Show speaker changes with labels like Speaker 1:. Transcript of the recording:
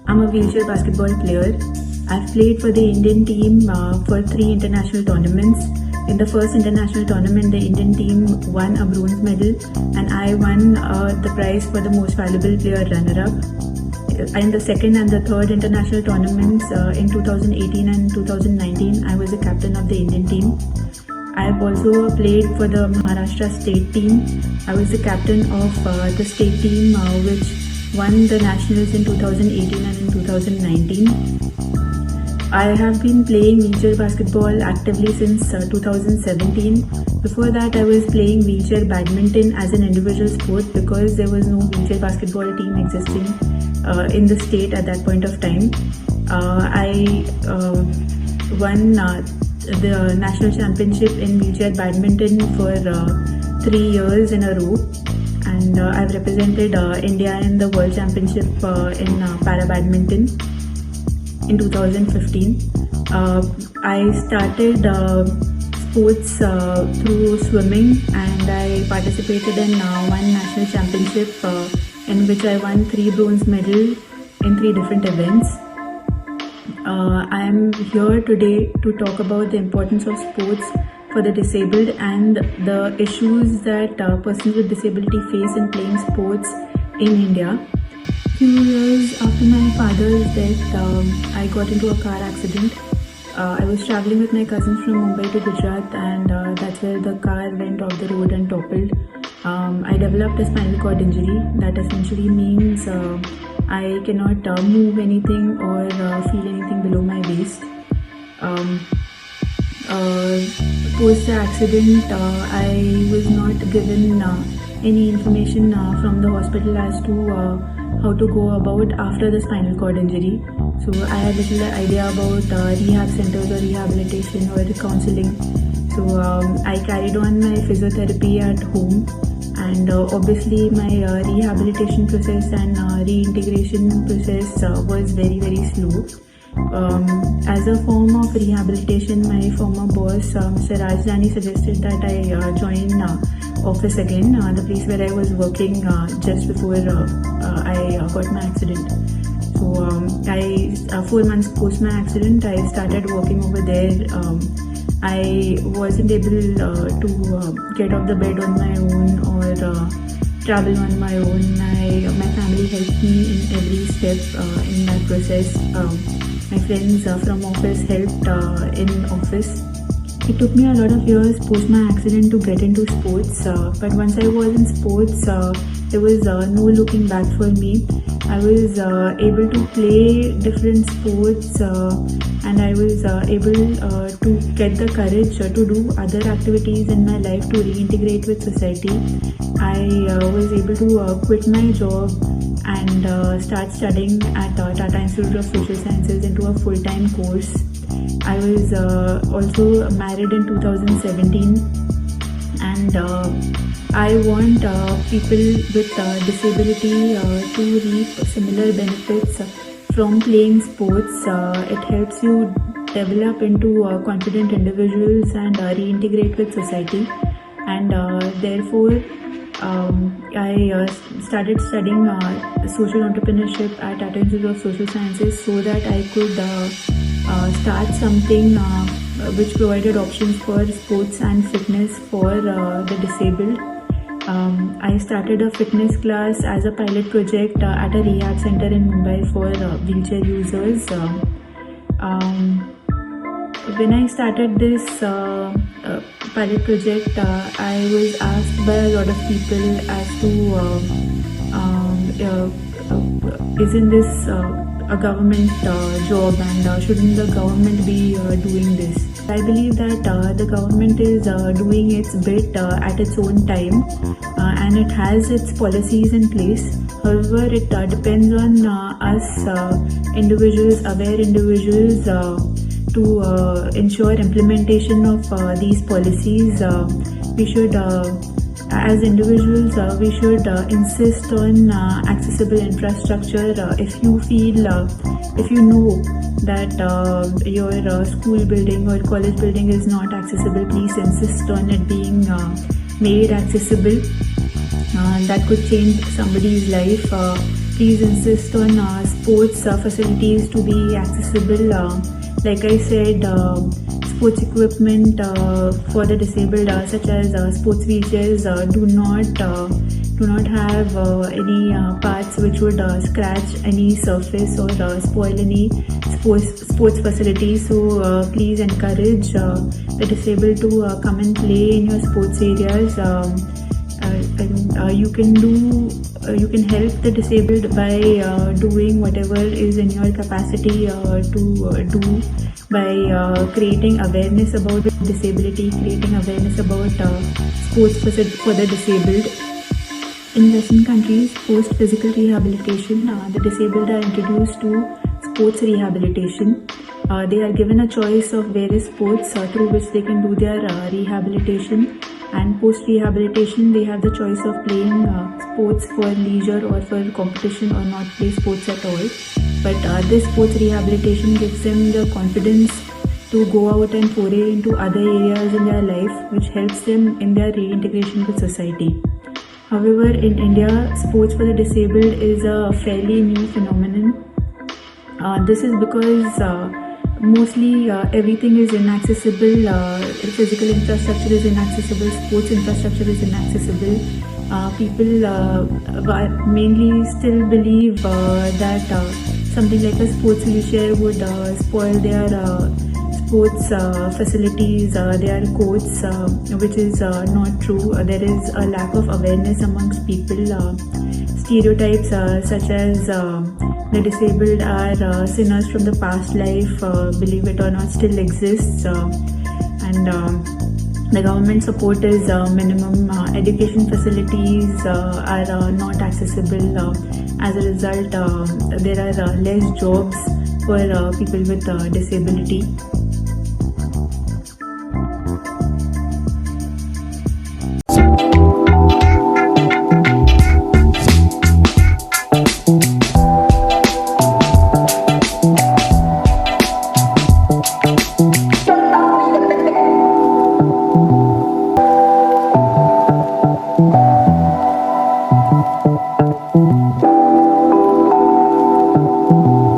Speaker 1: I'm a wheelchair basketball player. I've played for the Indian team for 3 international tournaments. In the first international tournament, the Indian team won a bronze medal and I won the prize for the most valuable player runner-up. In the second and the third international tournaments in 2018 and 2019, I was the captain of the Indian team. I've also played for the Maharashtra state team. I was the captain of the state team which won the nationals in 2018 and in 2019. I have been playing wheelchair basketball actively since 2017. Before that, I was playing wheelchair badminton as an individual sport because there was no wheelchair basketball team existing in the state at that point of time. I won the national championship in wheelchair badminton for 3 years in a row, and I've represented India in the World Championship in para-badminton in 2015. I started sports through swimming, and I participated in one national championship in which I won 3 bronze medals in 3 different events. I am here today to talk about the importance of sports for the disabled and the issues that persons with disability face in playing sports in India. Few years after my father's death, I got into a car accident. I was traveling with my cousins from Mumbai to Gujarat, and that's where the car went off the road and toppled. I developed a spinal cord injury. That essentially means I cannot move anything or feel anything below my waist. Post the accident, I was not given any information from the hospital as to how to go about after the spinal cord injury. So I had little idea about rehab centers or rehabilitation or counseling. So I carried on my physiotherapy at home, and obviously my rehabilitation process and reintegration process was very slow. As a form of rehabilitation, my former boss, Mr. Rajdhani, suggested that I join office again, the place where I was working just before I got my accident. So 4 months post my accident, I started working over there. I wasn't able to get off the bed on my own or travel on my own. My family helped me in every step in that process. My friends from office helped in office. It took me a lot of years post my accident to get into sports, but once I was in sports, there was no looking back for me. I was able to play different sports and I was able to get the courage to do other activities in my life to reintegrate with society. I was able to quit my job and start studying at Tata Institute of Social Sciences into a full-time course. I was also married in 2017, and I want people with disability to reap similar benefits from playing sports. It helps you develop into confident individuals and reintegrate with society, and therefore I started studying social entrepreneurship at Tata Institute of Social Sciences so that I could start something which provided options for sports and fitness for the disabled. I started a fitness class as a pilot project at a rehab center in Mumbai for wheelchair users. When I started this pilot project, I was asked by a lot of people as to isn't this a government job, and shouldn't the government be doing this? I believe that the government is doing its bit at its own time, and it has its policies in place. However, it depends on us individuals, aware individuals, to ensure implementation of these policies. We should as individuals, we should insist on accessible infrastructure. If you feel, if you know that your school building or college building is not accessible, please insist on it being made accessible. That could change somebody's life. please insist on sports facilities to be accessible. Like I said, sports equipment for the disabled, such as sports wheelchairs, do not have any parts which would scratch any surface or spoil any sports facilities. So please encourage the disabled to come and play in your sports areas. You can help the disabled by doing whatever is in your capacity to do, by creating awareness about disability, creating awareness about sports for the disabled. In Western countries, post physical rehabilitation, the disabled are introduced to sports rehabilitation. They are given a choice of various sports through which they can do their rehabilitation, and post rehabilitation they have the choice of playing sports for leisure or for competition, or not play sports at all. But this sports rehabilitation gives them the confidence to go out and foray into other areas in their life, which helps them in their reintegration with society. However, in India, sports for the disabled is a fairly new phenomenon. This is because mostly everything is inaccessible. Physical infrastructure is inaccessible, sports infrastructure is inaccessible. People mainly still believe that something like a sports wheelchair would spoil their sports facilities, their courts, which is not true. There is a lack of awareness amongst people. Stereotypes such as the disabled are sinners from the past life, believe it or not, still exists. And the government support is minimum. Education facilities are not accessible. As a result, there are less jobs for people with disability.